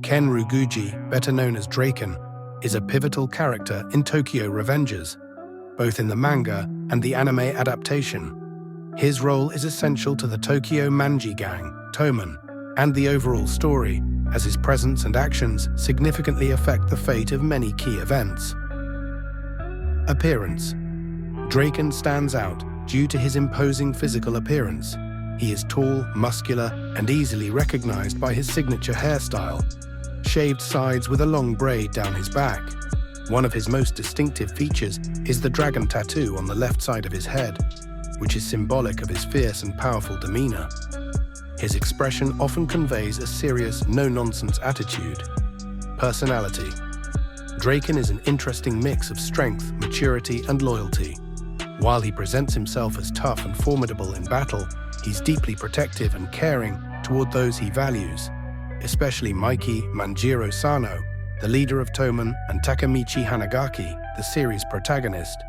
Kenryuguji, better known as Draken, is a pivotal character in Tokyorevengers, both in the manga and the anime adaptation. His role is essential to the Tokyorevengerscommunity gang, Toman, and the overall story, as his presence and actions significantly affect the fate of many key events. Appearance. Draken stands out due to his imposing physical appearance. He is tall, muscular, and easily recognized by his signature hairstyle, shaved sides with a long braid down his back. One of his most distinctive features is the dragon tattoo on the left side of his head, which is symbolic of his fierce and powerful demeanor. His expression often conveys a serious, no-nonsense attitude. Personality. Draken is an interesting mix of strength, maturity, and loyalty. While he presents himself as tough and formidable in battle, he's deeply protective and caring toward those he values, especially Mikey Manjiro Sano, the leader of Toman, and Takemitchy Hanagaki, the series protagonist.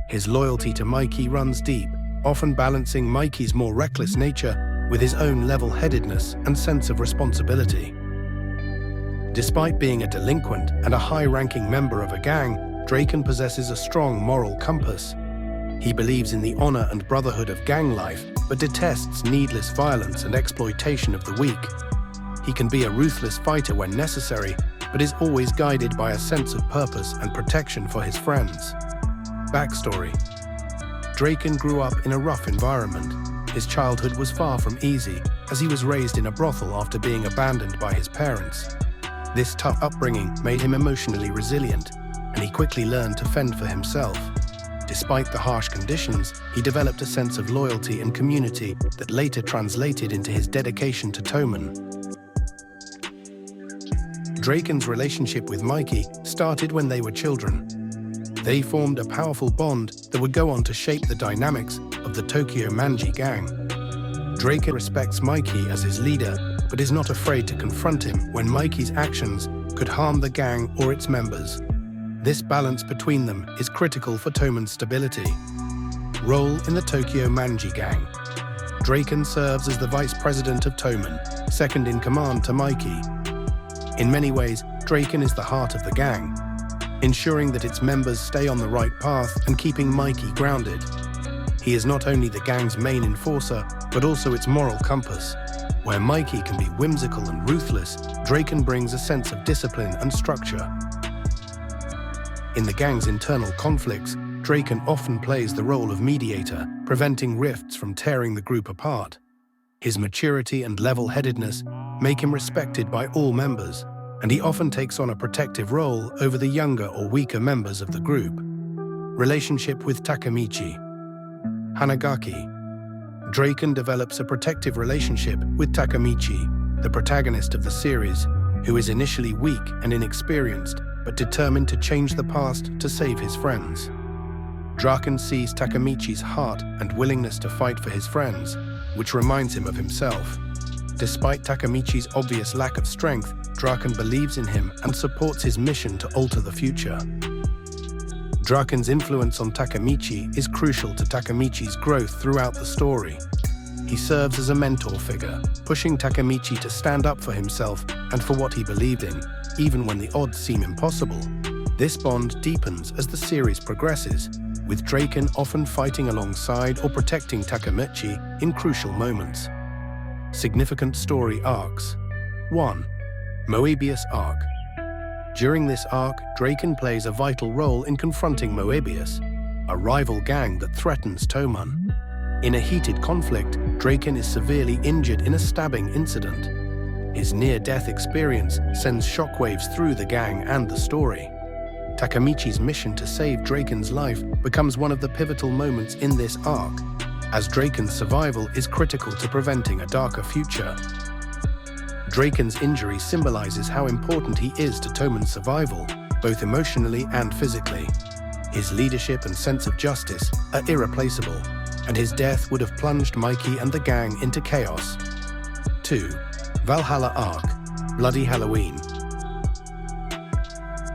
His loyalty to Mikey runs deep, often balancing Mikey's more reckless nature with his own level-headedness and sense of responsibility. Despite being a delinquent and a high-ranking member of a gang, Draken possesses a strong moral compass. He believes in the honor and brotherhood of gang life, but detests needless violence and exploitation of the weak. He can be a ruthless fighter when necessary, but is always guided by a sense of purpose and protection for his friends. Backstory. Draken grew up in a rough environment. His childhood was far from easy, as he was raised in a brothel after being abandoned by his parents. This tough upbringing made him emotionally resilient, and he quickly learned to fend for himself. Despite the harsh conditions, he developed a sense of loyalty and community that later translated into his dedication to Toman. Draken's relationship with Mikey started when they were children. They formed a powerful bond that would go on to shape the dynamics of the Tokyorevengerscommunity gang. Draken respects Mikey as his leader, but is not afraid to confront him when Mikey's actions could harm the gang or its members. This balance between them is critical for Toman's stability. Role in the Tokyorevengerscommunity gang. Draken serves as the vice president of Toman, second in command to Mikey. In many ways, Draken is the heart of the gang, ensuring that its members stay on the right path and keeping Mikey grounded. He is not only the gang's main enforcer, but also its moral compass. Where Mikey can be whimsical and ruthless, Draken brings a sense of discipline and structure. In the gang's internal conflicts, Draken often plays the role of mediator, preventing rifts from tearing the group apart. His maturity and level-headedness make him respected by all members, and he often takes on a protective role over the younger or weaker members of the group. Relationship with Takemitchy. Hanagaki. Draken develops a protective relationship with Takemitchy, the protagonist of the series, who is initially weak and inexperienced, but determined to change the past to save his friends. Draken sees Takemitchy's heart and willingness to fight for his friends, which reminds him of himself. Despite Takemitchy's obvious lack of strength, Draken believes in him and supports his mission to alter the future. Draken's influence on Takemitchy is crucial to Takemitchy's growth throughout the story. He serves as a mentor figure, pushing Takemitchy to stand up for himself and for what he believed in, even when the odds seem impossible. This bond deepens as the series progresses, with Draken often fighting alongside or protecting Takemitchy in crucial moments. Significant story arcs. 1. Moebius Arc. During this arc, Draken plays a vital role in confronting Moebius, a rival gang that threatens Toman. In a heated conflict, Draken is severely injured in a stabbing incident. His near-death experience sends shockwaves through the gang and the story. Takemitchy's mission to save Draken's life becomes one of the pivotal moments in this arc, as Draken's survival is critical to preventing a darker future. Draken's injury symbolizes how important he is to Toman's survival, both emotionally and physically. His leadership and sense of justice are irreplaceable, and his death would have plunged Mikey and the gang into chaos. 2. Valhalla Arc. Bloody Halloween.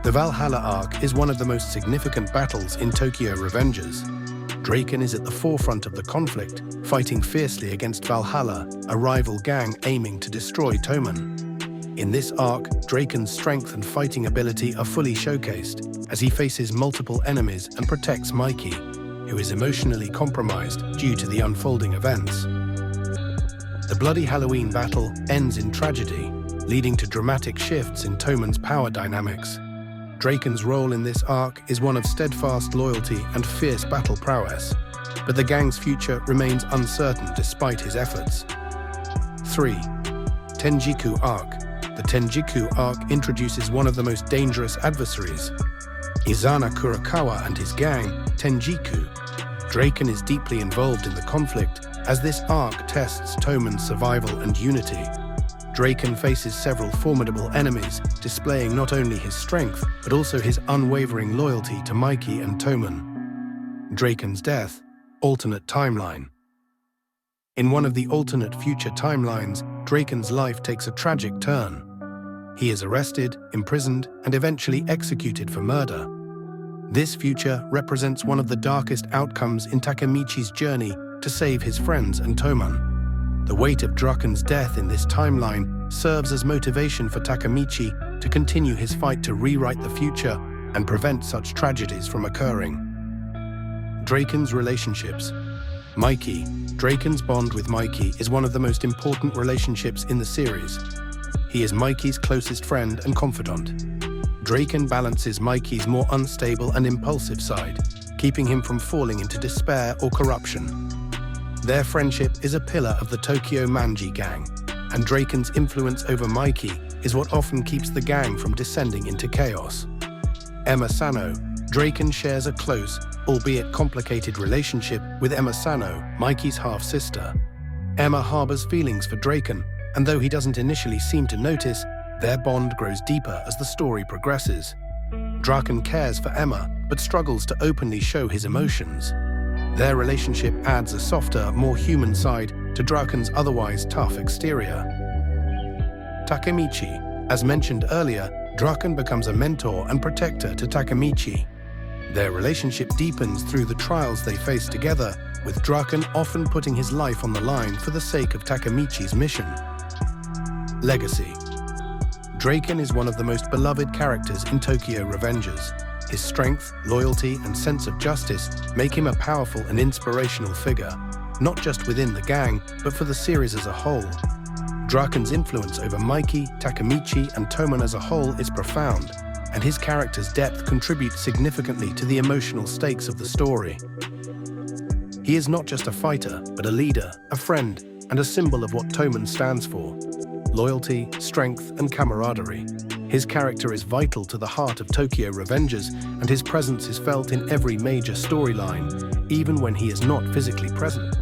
The Valhalla Arc is one of the most significant battles in Tokyorevengers. Draken is at the forefront of the conflict, fighting fiercely against Valhalla, a rival gang aiming to destroy Toman. In this arc, Draken's strength and fighting ability are fully showcased, as he faces multiple enemies and protects Mikey, who is emotionally compromised due to the unfolding events. The bloody Halloween battle ends in tragedy, leading to dramatic shifts in Toman's power dynamics. Draken's role in this arc is one of steadfast loyalty and fierce battle prowess, but the gang's future remains uncertain despite his efforts. 3. Tenjiku Arc. The Tenjiku Arc introduces one of the most dangerous adversaries, Izana Kurakawa and his gang, Tenjiku. Draken is deeply involved in the conflict, as this arc tests Toman's survival and unity. Draken faces several formidable enemies, displaying not only his strength, but also his unwavering loyalty to Mikey and Toman. Draken's death. Alternate timeline. In one of the alternate future timelines, Draken's life takes a tragic turn. He is arrested, imprisoned, and eventually executed for murder. This future represents one of the darkest outcomes in Takemitchy's journey to save his friends and Toman. The weight of Draken's death in this timeline serves as motivation for Takemitchy to continue his fight to rewrite the future and prevent such tragedies from occurring. Draken's relationships. Mikey. Draken's bond with Mikey is one of the most important relationships in the series. He is Mikey's closest friend and confidant. Draken balances Mikey's more unstable and impulsive side, keeping him from falling into despair or corruption. Their friendship is a pillar of the Tokyorevengerscommunity gang, and Draken's influence over Mikey is what often keeps the gang from descending into chaos. Emma Sano. Draken shares a close, albeit complicated relationship with Emma Sano, Mikey's half-sister. Emma harbors feelings for Draken, and though he doesn't initially seem to notice, their bond grows deeper as the story progresses. Draken cares for Emma, but struggles to openly show his emotions. Their relationship adds a softer, more human side to Draken's otherwise tough exterior. Takemitchy. As mentioned earlier, Draken becomes a mentor and protector to Takemitchy. Their relationship deepens through the trials they face together, with Draken often putting his life on the line for the sake of Takemitchy's mission. Legacy. Draken is one of the most beloved characters in Tokyorevengers. His strength, loyalty, and sense of justice make him a powerful and inspirational figure, not just within the gang, but for the series as a whole. Draken's influence over Mikey, Takemitchy, and Toman as a whole is profound, and his character's depth contributes significantly to the emotional stakes of the story. He is not just a fighter, but a leader, a friend, and a symbol of what Toman stands for: loyalty, strength, and camaraderie. His character is vital to the heart of Tokyorevengers, and his presence is felt in every major storyline, even when he is not physically present.